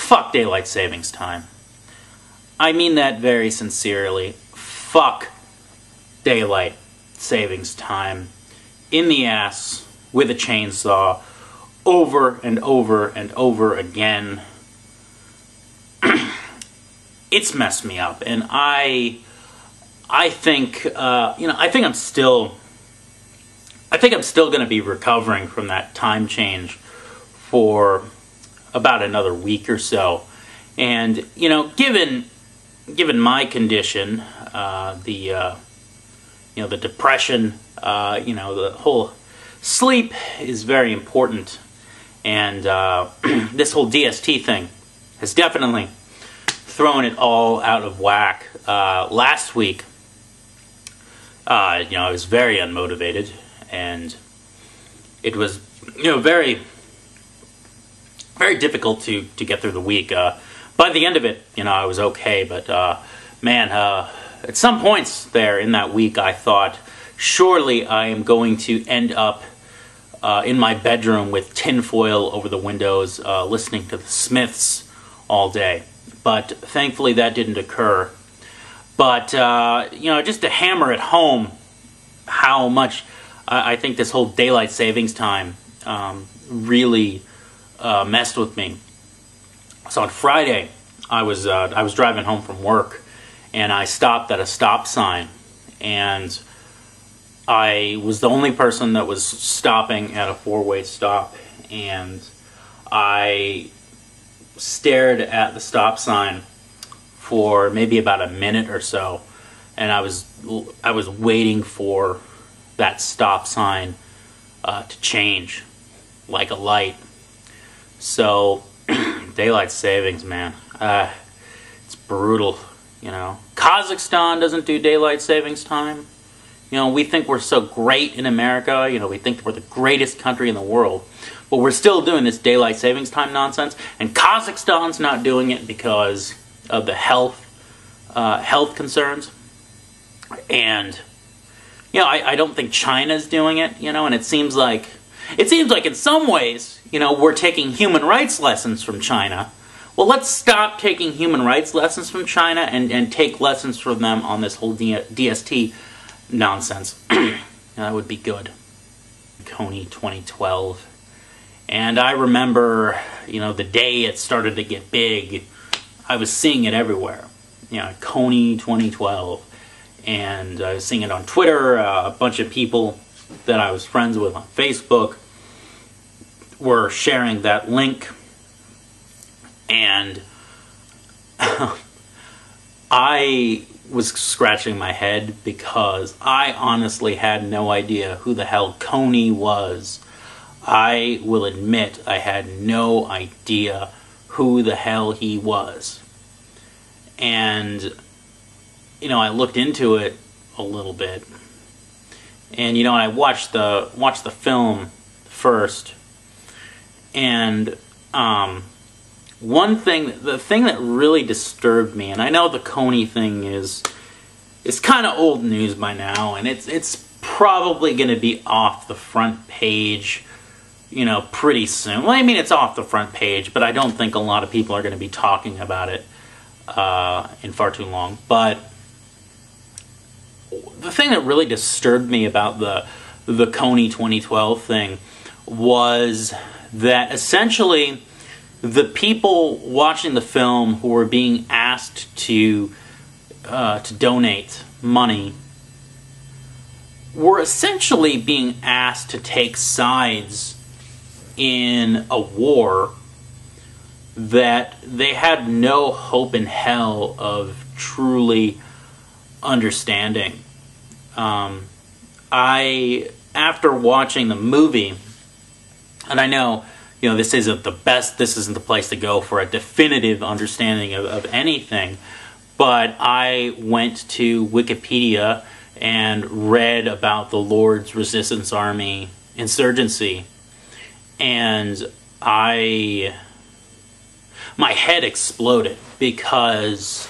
fuck daylight savings time. I mean that very sincerely. Fuck daylight savings time. In the ass, with a chainsaw, over and over and over again. It's messed me up, and I think, I think I'm still going to be recovering from that time change for about another week or so. And, given my condition, the depression, the whole sleep is very important. And this whole DST thing has definitely thrown it all out of whack. Last week, I was very unmotivated, and it was, very, very difficult to get through the week. By the end of it, I was okay, but man, at some points there in that week, I thought, surely I am going to end up in my bedroom with tinfoil over the windows, listening to the Smiths all day. But thankfully that didn't occur. But, just to hammer it home how much I think this whole daylight savings time really messed with me. So on Friday, I was driving home from work, and I stopped at a stop sign, and I was the only person that was stopping at a four-way stop, and I stared at the stop sign for maybe about a minute or so, and I was waiting for that stop sign to change like a light. So daylight savings, man, it's brutal. Kazakhstan doesn't do daylight savings time. We think we're so great in America. We think we're the greatest country in the world. But we're still doing this daylight savings time nonsense. And Kazakhstan's not doing it because of the health concerns. And, I don't think China's doing it, and it seems like in some ways, we're taking human rights lessons from China. Well, let's stop taking human rights lessons from China and take lessons from them on this whole DST nonsense. That would be good. Coney 2012. And I remember, the day it started to get big, I was seeing it everywhere. Coney 2012. And I was seeing it on Twitter. A bunch of people that I was friends with on Facebook were sharing that link. And I was scratching my head because I honestly had no idea who the hell Coney was. I will admit I had no idea who the hell he was. And, I looked into it a little bit. And, I watched the film first. And, the thing that really disturbed me, and I know the Coney thing is kind of old news by now, and it's probably going to be off the front page, pretty soon. Well, I mean, it's off the front page, but I don't think a lot of people are going to be talking about it in far too long. But the thing that really disturbed me about the Coney 2012 thing was that essentially the people watching the film who were being asked to donate money were essentially being asked to take sides in a war that they had no hope in hell of truly understanding. After watching the movie, and I know, this isn't the place to go for a definitive understanding of anything, but I went to Wikipedia and read about the Lord's Resistance Army insurgency, and my head exploded because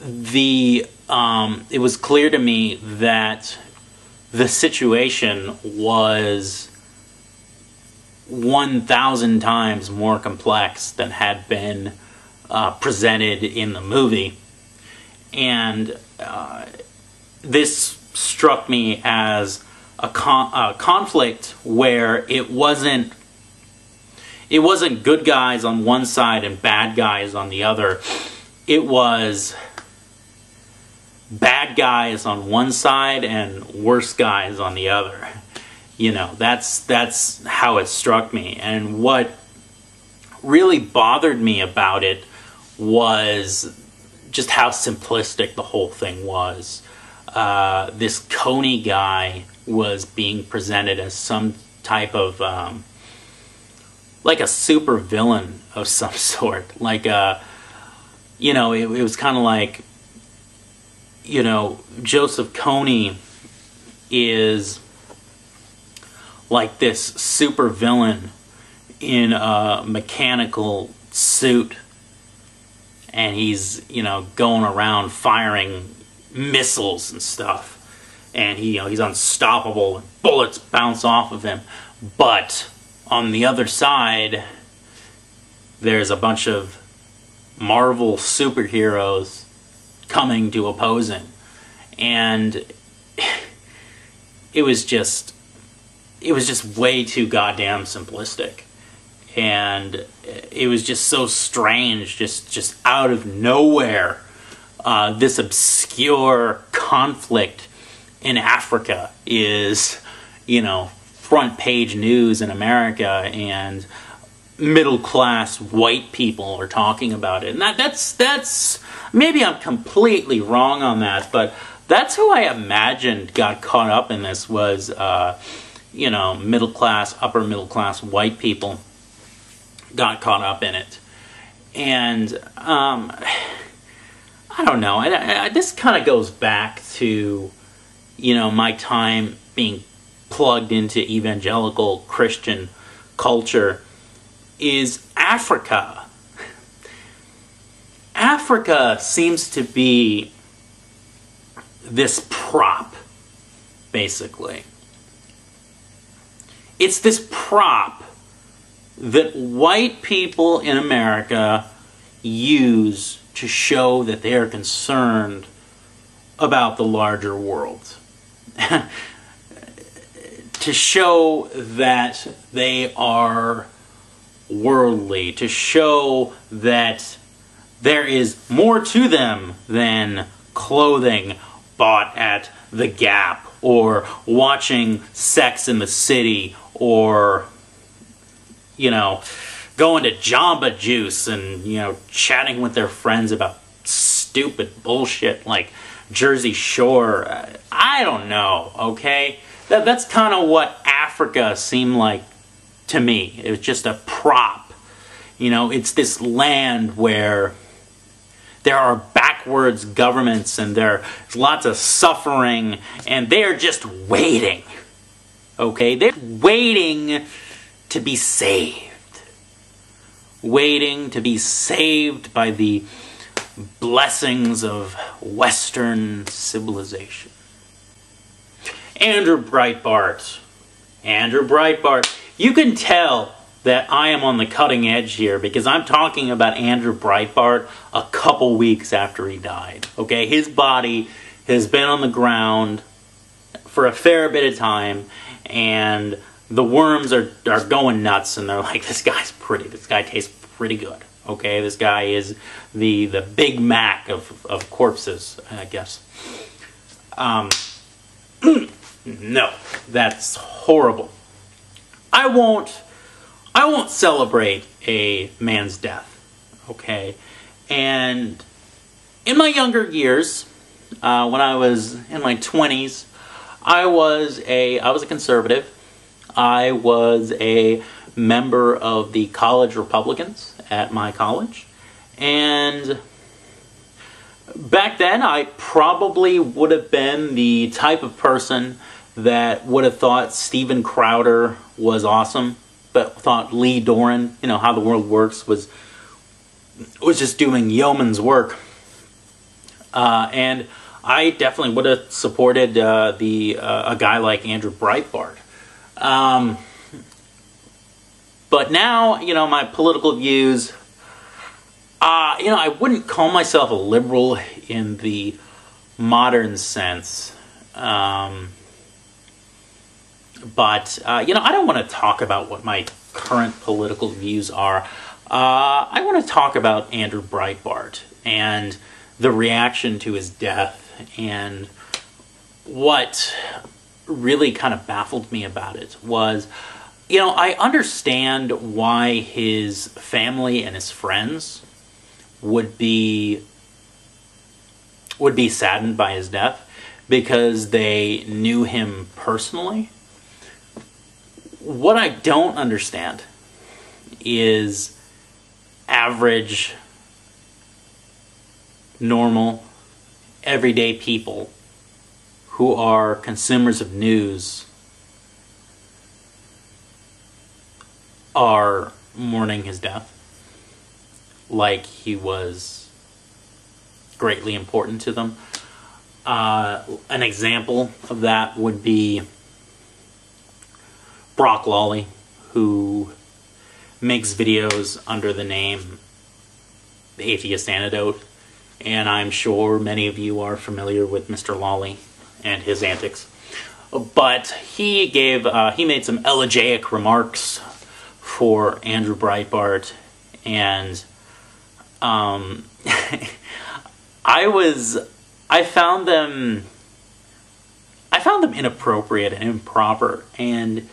it was clear to me that the situation was 1,000 times more complex than had been presented in the movie. And this struck me as a conflict where it wasn't good guys on one side and bad guys on the other. It was bad guys on one side and worse guys on the other. You know, that's how it struck me. And what really bothered me about it was just how simplistic the whole thing was. This Coney guy was being presented as some type of like a super villain of some sort. Like you know, it was kind of like, you know, Joseph Coney is like this super villain in a mechanical suit, and he's, you know, going around firing missiles and stuff, and he, you know, he's unstoppable and bullets bounce off of him. But on the other side, there's a bunch of Marvel superheroes coming to oppose him, and it was just way too goddamn simplistic, and it was just so strange, just out of nowhere. This obscure conflict in Africa is, you know, front page news in America, and middle-class white people are talking about it. And that's maybe I'm completely wrong on that, but that's who I imagined got caught up in this was, you know, middle-class, upper-middle-class white people got caught up in it. And I don't know. This kind of goes back to, you know, my time being plugged into evangelical Christian culture. Is Africa. Africa seems to be this prop, basically. It's this prop that white people in America use to show that they are concerned about the larger world. To show that they are worldly, to show that there is more to them than clothing bought at the Gap, or watching Sex in the City, or, you know, going to Jamba Juice and, you know, chatting with their friends about stupid bullshit like Jersey Shore. I don't know, okay? That's kind of what Africa seemed like to me. It was just a prop. You know, it's this land where there are backwards governments and there's lots of suffering, and they're just waiting. Okay? They're waiting to be saved. Waiting to be saved by the blessings of Western civilization. Andrew Breitbart. Andrew Breitbart. You can tell that I am on the cutting edge here because I'm talking about Andrew Breitbart a couple weeks after he died. Okay, his body has been on the ground for a fair bit of time, and the worms are going nuts, and they're like, this guy's pretty. This guy tastes pretty good. Okay, this guy is the Big Mac of corpses, I guess. No, that's horrible. I won't celebrate a man's death, okay? And in my younger years, when I was in my 20s, I was a conservative. I was a member of the college Republicans at my college. And back then, I probably would have been the type of person that would have thought Steven Crowder was awesome, but thought Lee Doran, you know, How the World Works, was just doing yeoman's work. And I definitely would have supported a guy like Andrew Breitbart. But now, my political views, I wouldn't call myself a liberal in the modern sense. But I don't want to talk about what my current political views are. I want to talk about Andrew Breitbart and the reaction to his death, and what really kind of baffled me about it was, I understand why his family and his friends would be saddened by his death because they knew him personally. What I don't understand is average, normal, everyday people who are consumers of news are mourning his death like he was greatly important to them. An example of that would be Brock Lawley, who makes videos under the name The Atheist Antidote, and I'm sure many of you are familiar with Mr. Lawley and his antics. But he made some elegiac remarks for Andrew Breitbart, and I found them inappropriate and improper, and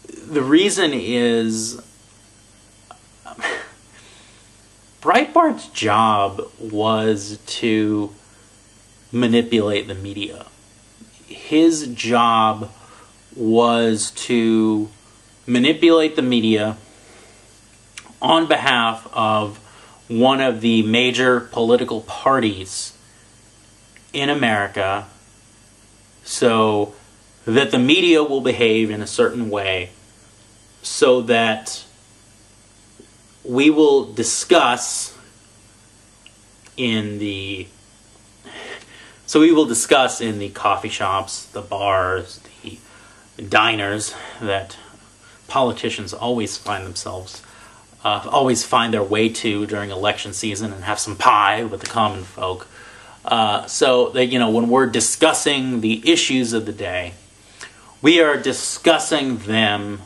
the reason is Breitbart's job was to manipulate the media. His job was to manipulate the media on behalf of one of the major political parties in America, so that the media will behave in a certain way, so that we will discuss in the coffee shops, the bars, the diners that politicians always find their way to during election season, and have some pie with the common folk. So that, when we're discussing the issues of the day, we are discussing them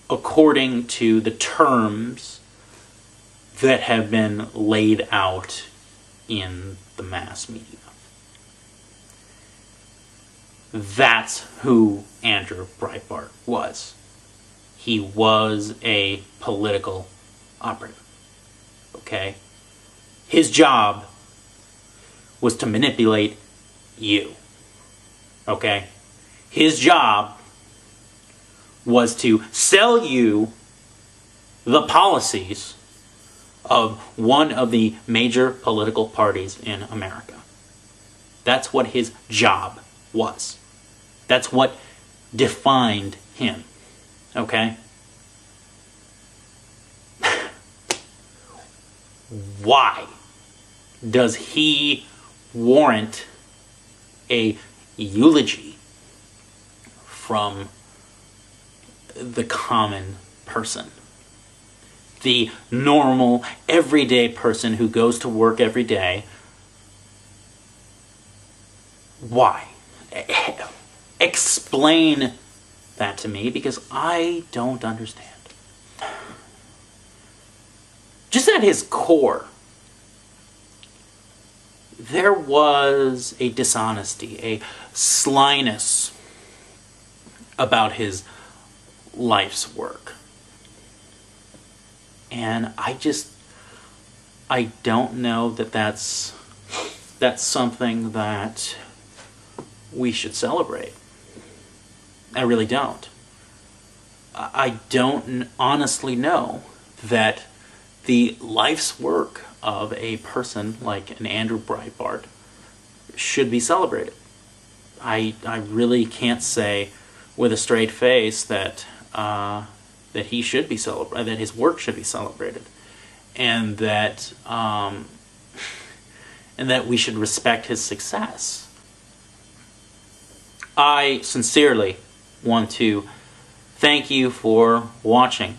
according to the terms that have been laid out in the mass media. That's who Andrew Breitbart was. He was a political operative. Okay? His job was to manipulate you. Okay? His job was to sell you the policies of one of the major political parties in America. That's what his job was. That's what defined him. Okay? Why does he warrant a eulogy from the common person? The normal, everyday person who goes to work every day. Why? Explain that to me, because I don't understand. Just at his core, there was a dishonesty, a slyness about his life's work. And I don't know that that's something that we should celebrate. I really don't. I don't honestly know that the life's work of a person like an Andrew Breitbart should be celebrated. I really can't say with a straight face that he should be celebrated, that his work should be celebrated, and that we should respect his success. I sincerely want to thank you for watching.